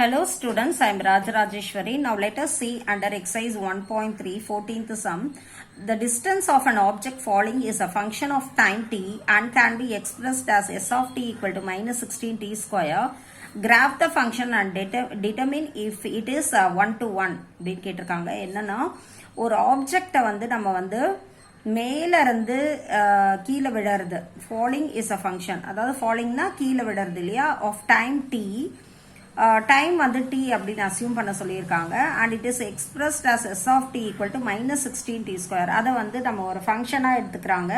Hello students, I am Rajeshwari. Now let us see under exercise 1.3 14th sum. The distance of an object falling is a function of time t and can be expressed as s of t equal to minus 16t square. Graph the function and determine if it is 1 to 1. அப்படின்னு கேட்டிருக்காங்க. என்னன்னா ஒரு ஆப்ஜெக்டை வந்து நம்ம வந்து மேல இருந்து கீழே விழறது. Falling is a function. அதாவது ஃபாலிங்னா கீழே விழறது இல்லையா, ஆஃப் டைம் டி. டைம் வந்து டி அப்படின்னு அசியூம் பண்ண சொல்லியிருக்காங்க. And it is expressed as s of t equal to minus 16t square. அதை வந்து நம்ம ஒரு ஃபங்க்ஷனாக எடுத்துக்கிறாங்க.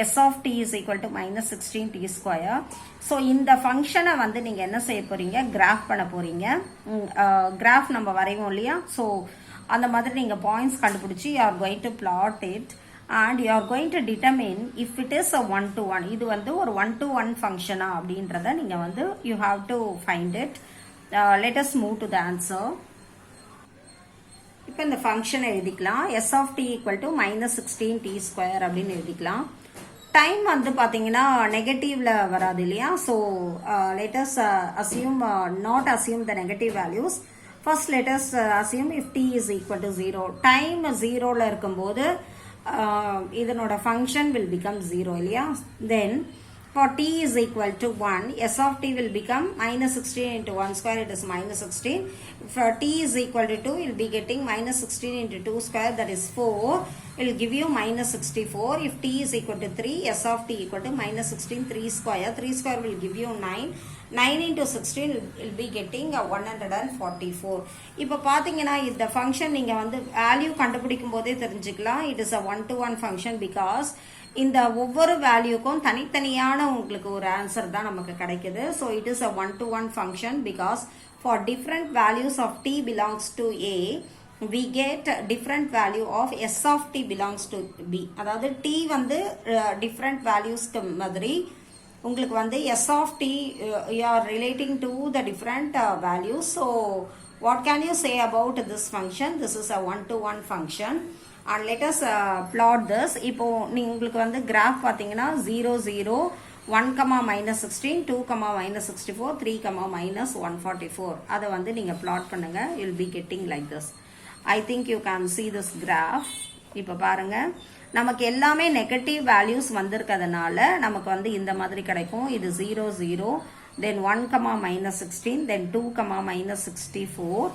S of t is equal to minus 16t square. So இந்த ஃபங்க்ஷனை வந்து நீங்கள் என்ன செய்ய போறீங்க, கிராஃப் பண்ண போறீங்க. கிராஃப் நம்ம வரைவோம் இல்லையா, ஸோ அந்த மாதிரி நீங்கள் பாயிண்ட்ஸ் கண்டுபிடிச்சி you are going to plot it and you are going to determine if it is a 1 to 1. இது வந்து ஒரு 1 to 1 ஃபங்க்ஷனா அப்படின்றத நீங்க வந்து you have to find it. Let us move to the answer. இப்போ இந்த ஃபங்க்ஷன் எழுதிக்கலாம். s of t equal to minus 16t square அப்படின்னு எழுதிக்கலாம். டைம் வந்து பாத்தீங்கன்னா நெகட்டிவ்ல வராது இல்லையா, so let us assume not assume the negative values. First let us assume if t is equal to 0. Time 0ல இருக்கும்போது இதனோட function will become 0 இல்லையா. Then for t is equal to 1, s of t will become minus 16 into 1 square, it is minus 16. For t is equal to 2, you will be getting minus 16 into 2 square, that is 4. It will give you minus 64. If t is equal to 3, s of t equal to minus 16, 3 square. 3 square will give you 9. 9 into 16 will be getting 144. இப்போ பாத்தீங்கன்னா இந்த function நீங்க வந்து value கண்டுபிடிக்கும் போதே தெரிஞ்சுக்கலாம். It is a 1 to 1 function because இந்த ஒவ்வொரு வேல்யூக்கும் தனித்தனியான உங்களுக்கு ஒரு ஆன்சர் தான் நமக்கு கிடைக்குது. So it is a 1 to 1 function because for different values of t belongs to a we get different value of s of t belongs to b. அதாவது t வந்து different valuesக்கு மாதிரி உங்களுக்கு வந்து s of t you are relating to the different values. So what can you say about this function? This is a 1 to 1 function and let us plot this. இப்போ உங்களுக்கு வந்து graph பாத்தீங்கன்னா 0 0 1 minus 16 2 minus 64 3 minus 144 அதை வந்து நீங்க plot பண்ணுங்க. you will be getting like this. I think you can see this graph. இப்போ பாருங்க நமக்கு எல்லாமே நெகட்டிவ் வேல்யூஸ் வந்திருக்கிறதுனால நமக்கு வந்து இந்த மாதிரி கிடைக்கும். இது 0 0 then 1 minus 16 then 2 minus 64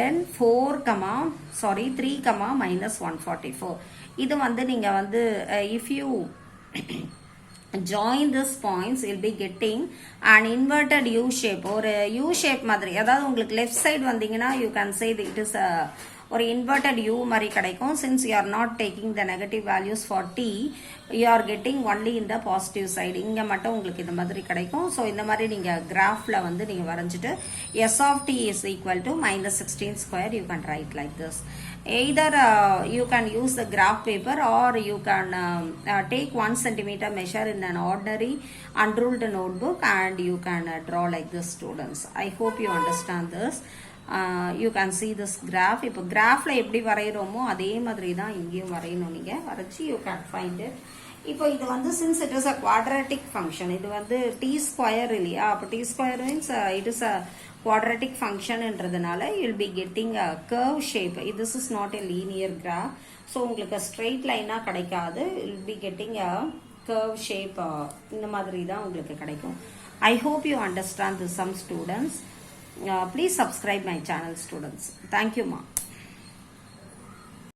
and 3 minus 144. இது வந்து நீங்க வந்து if you join this points you'll be getting an inverted u shape ஒரு u shape மாதிரி. அதாவது உங்களுக்கு லெஃப்ட் சைடு வந்தீங்கன்னா you can say that it is a ஒரு inverted u மாதிரி கிடைக்கும். since you are not taking the negative values for t you are getting only in the positive side. இங்க மட்டும் உங்களுக்கு இந்த மாதிரி கிடைக்கும். ஸோ இந்த மாதிரி நீங்க கிராஃப்ல வந்து நீங்க வரைஞ்சிட்டு s of t is equal to minus 16 square you can write like this. Either you can use the graph paper or you can take 1 centimeter measure in an ordinary unruled notebook and you can draw like this students. I hope you understand this. You can see this graph. இப்போ கிராஃப்ல எப்படி வரைகிறோமோ அதே மாதிரி தான் இங்கேயும் வரையணும். நீங்க வரைச்சி you can find it. இப்போ இது வந்து since it is a quadratic function, இது வந்து t square இல்லையா, அப்போ t square means it is a quadratic function என்றதுனால you will be getting a curve shape. This is not a linear graph. so உங்களுக்கு straight line கிடைக்காது. you will be getting a curve shape. இந்த மாதிரி தான் உங்களுக்கு கிடைக்கும். I hope you understand this, some students. Please subscribe my channel students. Thank you ma.